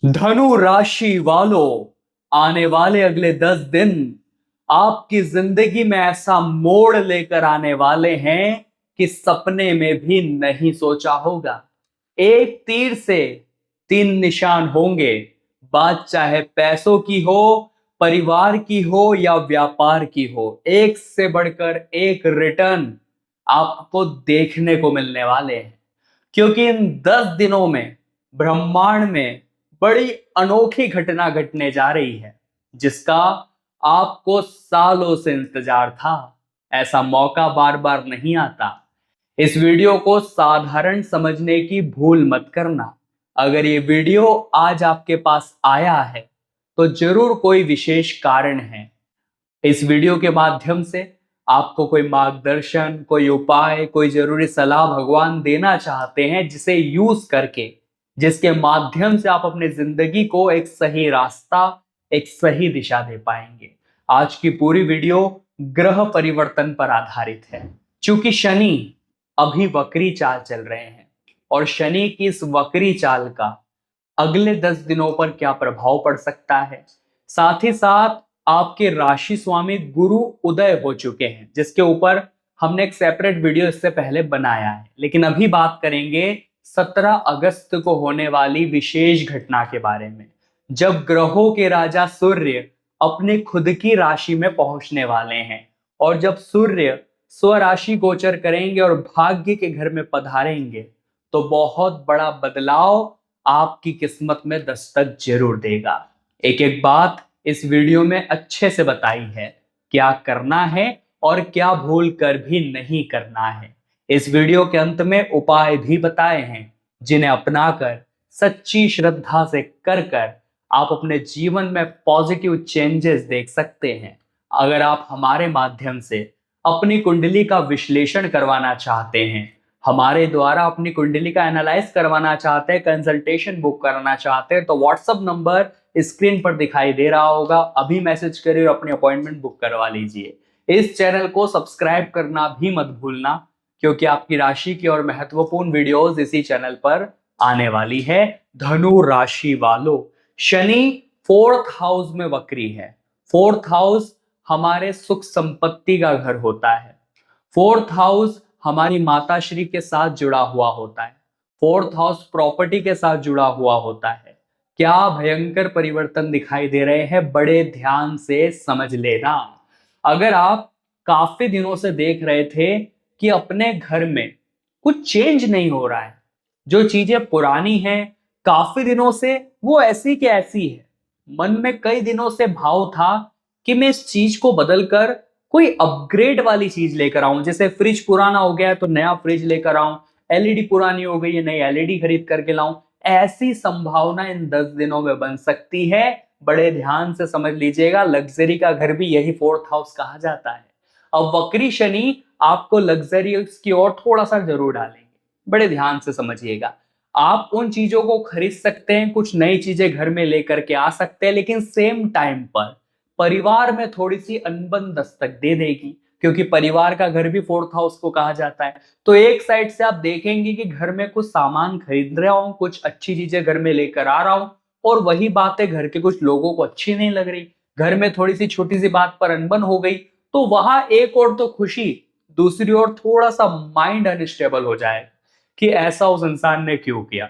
धनु राशि वालों, आने वाले अगले 10 दिन आपकी जिंदगी में ऐसा मोड़ लेकर आने वाले हैं कि सपने में भी नहीं सोचा होगा। एक तीर से 3 निशान होंगे। बात चाहे पैसों की हो, परिवार की हो या व्यापार की हो, एक से बढ़कर एक रिटर्न आपको देखने को मिलने वाले हैं। क्योंकि इन 10 दिनों में ब्रह्मांड में बड़ी अनोखी घटना घटने जा रही है, जिसका आपको सालों से इंतजार था। ऐसा मौका बार बार नहीं आता। इस वीडियो को साधारण समझने की भूल मत करना। अगर ये वीडियो आज आपके पास आया है तो जरूर कोई विशेष कारण है। इस वीडियो के माध्यम से आपको कोई मार्गदर्शन, कोई उपाय, कोई जरूरी सलाह भगवान देना चाहते हैं, जिसे यूज करके, जिसके माध्यम से आप अपनी जिंदगी को एक सही रास्ता, एक सही दिशा दे पाएंगे। आज की पूरी वीडियो ग्रह परिवर्तन पर आधारित है। क्योंकि शनि अभी वक्री चाल चल रहे हैं और शनि की इस वक्री चाल का अगले 10 दिनों पर क्या प्रभाव पड़ सकता है, साथ ही साथ आपके राशि स्वामी गुरु उदय हो चुके हैं, जिसके ऊपर हमने एक सेपरेट वीडियो इससे पहले बनाया है। लेकिन अभी बात करेंगे 17 अगस्त को होने वाली विशेष घटना के बारे में, जब ग्रहों के राजा सूर्य अपने खुद की राशि में पहुंचने वाले हैं। और जब सूर्य स्वराशि गोचर करेंगे और भाग्य के घर में पधारेंगे, तो बहुत बड़ा बदलाव आपकी किस्मत में दस्तक जरूर देगा। एक एक बात इस वीडियो में अच्छे से बताई है, क्या करना है और क्या भूल कर भी नहीं करना है। इस वीडियो के अंत में उपाय भी बताए हैं, जिन्हें अपनाकर, सच्ची श्रद्धा से कर कर आप अपने जीवन में पॉजिटिव चेंजेस देख सकते हैं। अगर आप हमारे माध्यम से अपनी कुंडली का विश्लेषण करवाना चाहते हैं, हमारे द्वारा अपनी कुंडली का एनालाइज करवाना चाहते हैं, कंसल्टेशन बुक करना चाहते हैं, तो व्हाट्सएप नंबर स्क्रीन पर दिखाई दे रहा होगा। अभी मैसेज करिए और अपनी अपॉइंटमेंट बुक करवा लीजिए। इस चैनल को सब्सक्राइब करना भी मत भूलना, क्योंकि आपकी राशि की और महत्वपूर्ण वीडियोस इसी चैनल पर आने वाली है। धनु राशि वालों, शनि 4th हाउस में वक्री है। 4th हाउस हमारे सुख संपत्ति का घर होता है। 4th हाउस हमारी माता श्री के साथ जुड़ा हुआ होता है। 4th हाउस प्रॉपर्टी के साथ जुड़ा हुआ होता है। क्या भयंकर परिवर्तन दिखाई दे रहे हैं, बड़े ध्यान से समझ लेना। अगर आप काफी दिनों से देख रहे थे कि अपने घर में कुछ चेंज नहीं हो रहा है, जो चीजें पुरानी हैं काफी दिनों से वो ऐसी की ऐसी है, मन में कई दिनों से भाव था कि मैं इस चीज को बदलकर कोई अपग्रेड वाली चीज लेकर आऊं, जैसे फ्रिज पुराना हो गया है तो नया फ्रिज लेकर आऊं, एलईडी पुरानी हो गई है नई एलईडी खरीद करके लाऊं, ऐसी संभावना इन 10 दिनों में बन सकती है। बड़े ध्यान से समझ लीजिएगा, लग्जरी का घर भी यही 4th हाउस कहा जाता है। अब वक्री शनि आपको लग्जरियस की ओर थोड़ा सा जरूर डालेंगे। बड़े ध्यान से समझिएगा, आप उन चीजों को खरीद सकते हैं, कुछ नई चीजें घर में लेकर के आ सकते हैं, लेकिन सेम टाइम पर परिवार में थोड़ी सी अनबन दस्तक दे देगी, क्योंकि परिवार का घर भी 4th हाउस को कहा जाता है। तो एक साइड से आप देखेंगे कि घर में कुछ सामान खरीद रहा हूं, कुछ अच्छी चीजें घर में लेकर आ रहा हूं, और वही बातें घर के कुछ लोगों को अच्छी नहीं लग रही, घर में थोड़ी सी छोटी सी बात पर अनबन हो गई, तो वहां एक और तो खुशी, दूसरी ओर थोड़ा सा माइंड अनस्टेबल हो जाए कि ऐसा उस इंसान ने क्यों किया।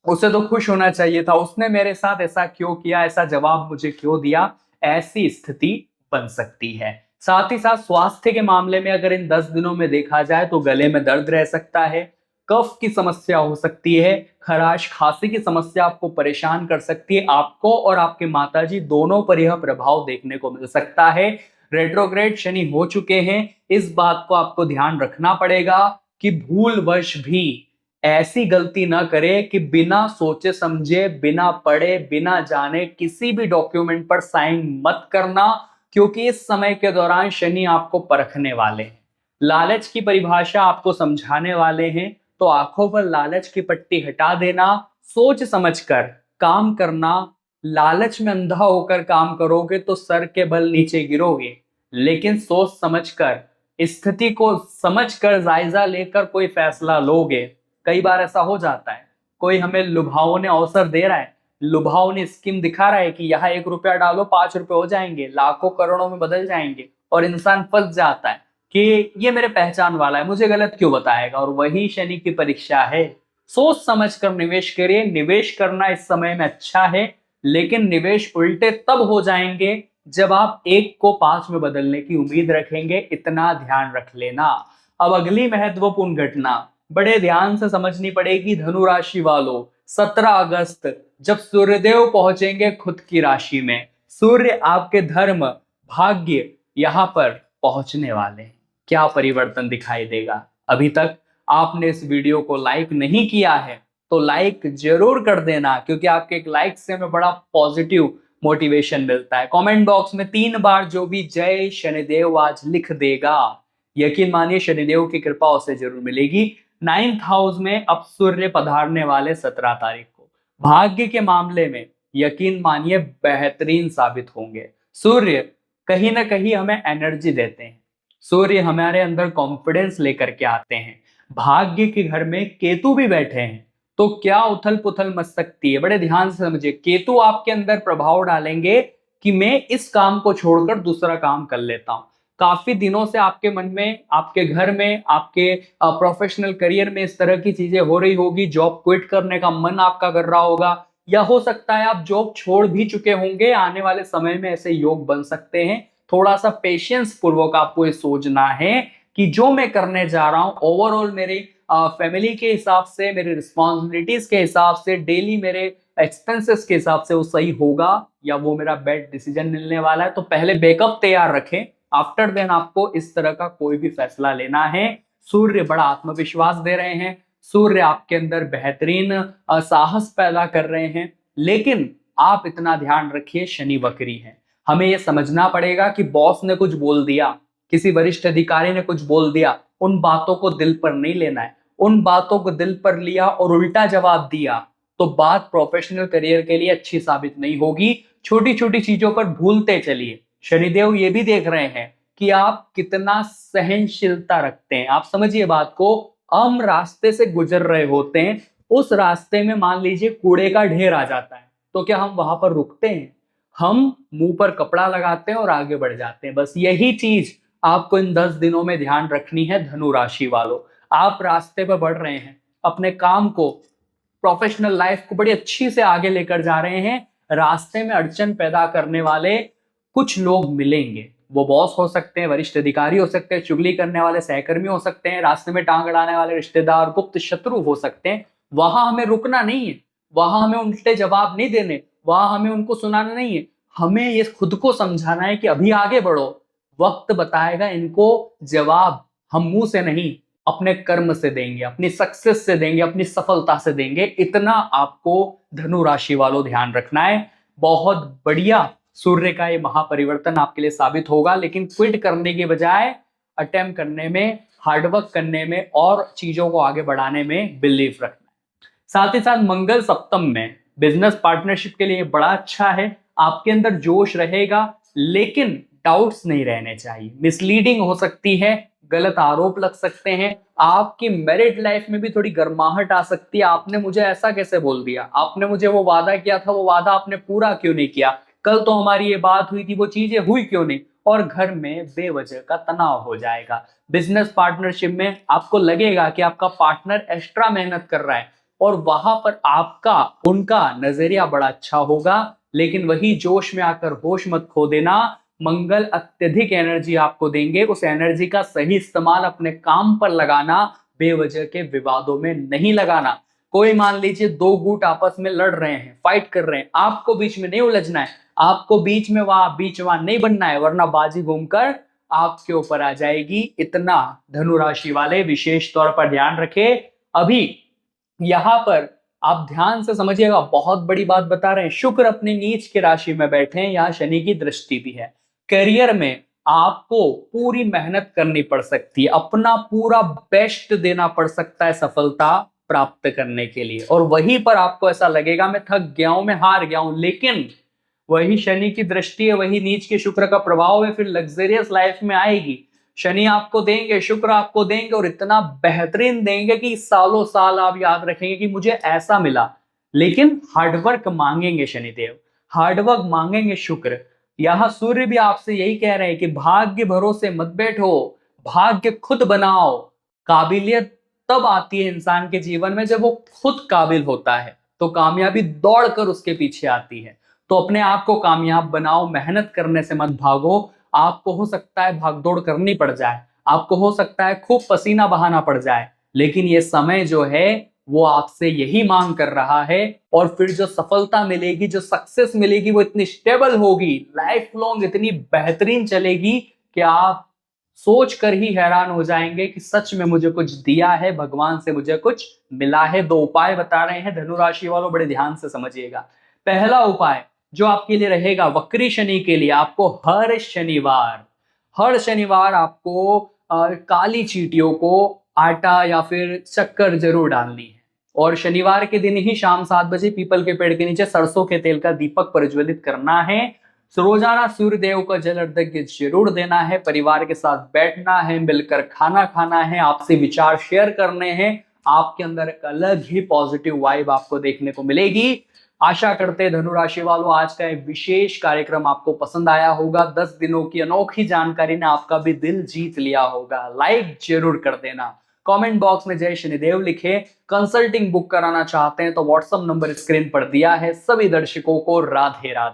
उसे तो खुश होना चाहिए था, उसने मेरे साथ ऐसा क्यों किया, ऐसा जवाब मुझे क्यों दिया, ऐसी स्थिति बन सकती है। साथ ही साथ स्वास्थ्य के मामले में अगर इन 10 दिनों में देखा जाए तो गले में दर्द रह सकता है, कफ की समस्या हो सकती है, खराश खांसी की समस्या आपको परेशान कर सकती है। आपको और आपके माताजी दोनों पर यह प्रभाव देखने को मिल सकता है। रेट्रोग्रेड शनि हो चुके हैं, इस बात को आपको ध्यान रखना पड़ेगा कि भूलवश भी ऐसी गलती ना करे कि बिना सोचे समझे, बिना पढ़े, बिना जाने किसी भी डॉक्यूमेंट पर साइन मत करना, क्योंकि इस समय के दौरान शनि आपको परखने वाले हैं, लालच की परिभाषा आपको समझाने वाले हैं। तो आंखों पर लालच की पट्टी हटा देना, सोच समझकर काम करना। लालच में अंधा होकर काम करोगे तो सर के बल नीचे गिरोगे, लेकिन सोच समझकर, स्थिति को समझकर, जायजा लेकर कोई फैसला लोगे। कई बार ऐसा हो जाता है, कोई हमें लुभावने अवसर दे रहा है, लुभावनी स्कीम दिखा रहा है कि यहाँ 1 रुपया डालो 5 रुपए हो जाएंगे, लाखों करोड़ों में बदल जाएंगे, और इंसान फंस जाता है कि ये मेरे पहचान वाला है, मुझे गलत क्यों बताएगा। और वही शनि की परीक्षा है। सोच समझ कर निवेश करिए। निवेश करना इस समय में अच्छा है, लेकिन निवेश उल्टे तब हो जाएंगे जब आप 1 को 5 में बदलने की उम्मीद रखेंगे। इतना ध्यान रख लेना। अब अगली महत्वपूर्ण घटना बड़े ध्यान से समझनी पड़ेगी धनु राशि वालों। 17 अगस्त जब सूर्यदेव पहुंचेंगे खुद की राशि में, सूर्य आपके धर्म भाग्य यहां पर पहुंचने वाले हैं। क्या परिवर्तन दिखाई देगा? अभी तक आपने इस वीडियो को लाइक नहीं किया है तो लाइक जरूर कर देना, क्योंकि आपके एक लाइक से हमें बड़ा पॉजिटिव मोटिवेशन मिलता है। कमेंट बॉक्स में 3 बार जो भी जय शनिदेव आज लिख देगा, यकीन मानिए शनिदेव की कृपा उसे जरूर मिलेगी। 9th हाउस में अब सूर्य पधारने वाले 17 तारीख को। भाग्य के मामले में यकीन मानिए बेहतरीन साबित होंगे। सूर्य कहीं ना कहीं हमें एनर्जी देते हैं, सूर्य हमारे अंदर कॉन्फिडेंस लेकर के आते हैं। भाग्य के घर में केतु भी बैठे हैं तो क्या उथल पुथल मच सकती है। बड़े ध्यान से समझिए, केतु आपके अंदर प्रभाव डालेंगे कि मैं इस काम को छोड़कर दूसरा काम कर लेता हूं। काफी दिनों से आपके मन में, आपके घर में, आपके प्रोफेशनल करियर में इस तरह की चीजें हो रही होगी। जॉब क्विट करने का मन आपका कर रहा होगा, या हो सकता है आप जॉब छोड़ भी चुके होंगे। आने वाले समय में ऐसे योग बन सकते हैं। थोड़ा सा पेशेंस पूर्वक आपको ये सोचना है कि जो मैं करने जा रहा हूं ओवरऑल मेरी फैमिली के हिसाब से, मेरी रिस्पॉन्सिबिलिटीज के हिसाब से, डेली मेरे एक्सपेंसेस के हिसाब से वो सही होगा, या वो मेरा बेड डिसीजन मिलने वाला है। तो पहले बैकअप तैयार रखें, आफ्टर देन आपको इस तरह का कोई भी फैसला लेना है। सूर्य बड़ा आत्मविश्वास दे रहे हैं, सूर्य आपके अंदर बेहतरीन साहस पैदा कर रहे हैं। लेकिन आप इतना ध्यान रखिए, शनि वक्री है। हमें यह समझना पड़ेगा कि बॉस ने कुछ बोल दिया, किसी वरिष्ठ अधिकारी ने कुछ बोल दिया, उन बातों को दिल पर नहीं लेना है। उन बातों को दिल पर लिया और उल्टा जवाब दिया तो बात प्रोफेशनल करियर के लिए अच्छी साबित नहीं होगी। छोटी छोटी चीजों पर भूलते चलिए। शनिदेव ये भी देख रहे हैं कि आप कितना सहनशीलता रखते हैं। आप समझिए बात को, हम रास्ते से गुजर रहे होते हैं, उस रास्ते में मान लीजिए कूड़े का ढेर आ जाता है, तो क्या हम वहां पर रुकते हैं? हम मुंह पर कपड़ा लगाते हैं और आगे बढ़ जाते हैं। बस यही चीज आपको इन 10 दिनों में ध्यान रखनी है धनु राशि वालों। आप रास्ते पर बढ़ रहे हैं, अपने काम को, प्रोफेशनल लाइफ को बड़ी अच्छी से आगे लेकर जा रहे हैं। रास्ते में अड़चन पैदा करने वाले कुछ लोग मिलेंगे। वो बॉस हो सकते हैं, वरिष्ठ अधिकारी हो सकते हैं, चुगली करने वाले सहकर्मी हो सकते हैं, रास्ते में टांग अड़ाने वाले रिश्तेदार, गुप्त शत्रु हो सकते हैं। वहां हमें रुकना नहीं है, वहां हमें उल्टे जवाब नहीं देने, वहां हमें उनको सुनाना नहीं है। हमें ये खुद को समझाना है कि अभी आगे बढ़ो, वक्त बताएगा इनको जवाब। हम मुंह से नहीं, अपने कर्म से देंगे, अपनी सक्सेस से देंगे, अपनी सफलता से देंगे। इतना आपको धनु राशि वालों ध्यान रखना है। बहुत बढ़िया सूर्य का ये महापरिवर्तन आपके लिए साबित होगा, लेकिन क्विट करने के बजाय अटेम्प्ट करने में, हार्डवर्क करने में और चीजों को आगे बढ़ाने में बिलीव रखना है। साथ ही साथ मंगल सप्तम में बिजनेस पार्टनरशिप के लिए बड़ा अच्छा है। आपके अंदर जोश रहेगा, लेकिन डाउट्स नहीं रहने चाहिए। मिसलीडिंग हो सकती है, गलत आरोप लग सकते हैं, आपकी मैरिड लाइफ में भी थोड़ी गर्माहट आ सकती है। आपने मुझे ऐसा कैसे बोल दिया, आपने मुझे वो वादा किया था, वो वादा आपने पूरा क्यों नहीं किया, कल तो हमारी ये बात हुई थी, वो चीजें हुई क्यों नहीं। और घर में बेवजह का तनाव हो जाएगा। बिजनेस पार्टनरशिप में आपको लगेगा कि आपका पार्टनर एक्स्ट्रा मेहनत कर रहा है, और वहां पर आपका उनका नजरिया बड़ा अच्छा होगा। लेकिन वही जोश में आकर होश मत खो देना। मंगल अत्यधिक एनर्जी आपको देंगे, उस एनर्जी का सही इस्तेमाल अपने काम पर लगाना, बेवजह के विवादों में नहीं लगाना। कोई मान लीजिए 2 गुट आपस में लड़ रहे हैं, फाइट कर रहे हैं, आपको बीच में नहीं उलझना है, आपको बीच में वहां नहीं बनना है, वरना बाजी घूमकर आपके ऊपर आ जाएगी। इतना धनु राशि वाले विशेष तौर पर ध्यान रखें। अभी यहां पर आप ध्यान से समझिएगा, बहुत बड़ी बात बता रहे हैं। शुक्र अपनी नीच की राशि में बैठे हैं, यहाँ शनि की दृष्टि भी है। करियर में आपको पूरी मेहनत करनी पड़ सकती है, अपना पूरा बेस्ट देना पड़ सकता है सफलता प्राप्त करने के लिए। और वहीं पर आपको ऐसा लगेगा मैं थक गया हूं, मैं हार गया हूं, लेकिन वही शनि की दृष्टि है, वही नीच के शुक्र का प्रभाव है, फिर लग्जरियस लाइफ में आएगी। शनि आपको देंगे, शुक्र आपको देंगे, और इतना बेहतरीन देंगे कि सालों साल आप याद रखेंगे कि मुझे ऐसा मिला। लेकिन हार्डवर्क मांगेंगे शनिदेव, हार्डवर्क मांगेंगे शुक्र। यहां सूर्य भी आपसे यही कह रहे हैं कि भाग्य भरोसे मत बैठो, भाग्य खुद बनाओ। काबिलियत तब आती है इंसान के जीवन में जब वो खुद काबिल होता है, तो कामयाबी दौड़कर उसके पीछे आती है। तो अपने आप को कामयाब बनाओ, मेहनत करने से मत भागो। आपको हो सकता है भागदौड़ करनी पड़ जाए, आपको हो सकता है खूब पसीना बहाना पड़ जाए, लेकिन ये समय जो है वो आपसे यही मांग कर रहा है। और फिर जो सफलता मिलेगी, जो सक्सेस मिलेगी, वो इतनी स्टेबल होगी, लाइफ लॉन्ग इतनी बेहतरीन चलेगी कि आप सोच कर ही हैरान हो जाएंगे कि सच में मुझे कुछ दिया है, भगवान से मुझे कुछ मिला है। दो उपाय बता रहे हैं धनु राशि वालों, बड़े ध्यान से समझिएगा। पहला उपाय जो आपके लिए रहेगा वक्री शनि के लिए, आपको हर शनिवार आपको काली चींटियों को आटा या फिर शक्कर जरूर डालनी है। और शनिवार के दिन ही शाम 7 बजे पीपल के पेड़ के नीचे सरसों के तेल का दीपक प्रज्वलित करना है। रोजाना सूर्य देव का जल अर्घ्य जरूर देना है, परिवार के साथ बैठना है, मिलकर खाना खाना है, आपसे विचार शेयर करने हैं। आपके अंदर एक अलग ही पॉजिटिव वाइब आपको देखने को मिलेगी। आशा करते हैं धनु राशि वालों आज का एक विशेष कार्यक्रम आपको पसंद आया होगा। 10 दिनों की अनोखी जानकारी ने आपका भी दिल जीत लिया होगा। लाइक जरूर कर देना, कमेंट बॉक्स में जय शनिदेव लिखे। कंसल्टिंग बुक कराना चाहते हैं तो व्हाट्सएप नंबर स्क्रीन पर दिया है। सभी दर्शकों को राधे राधे।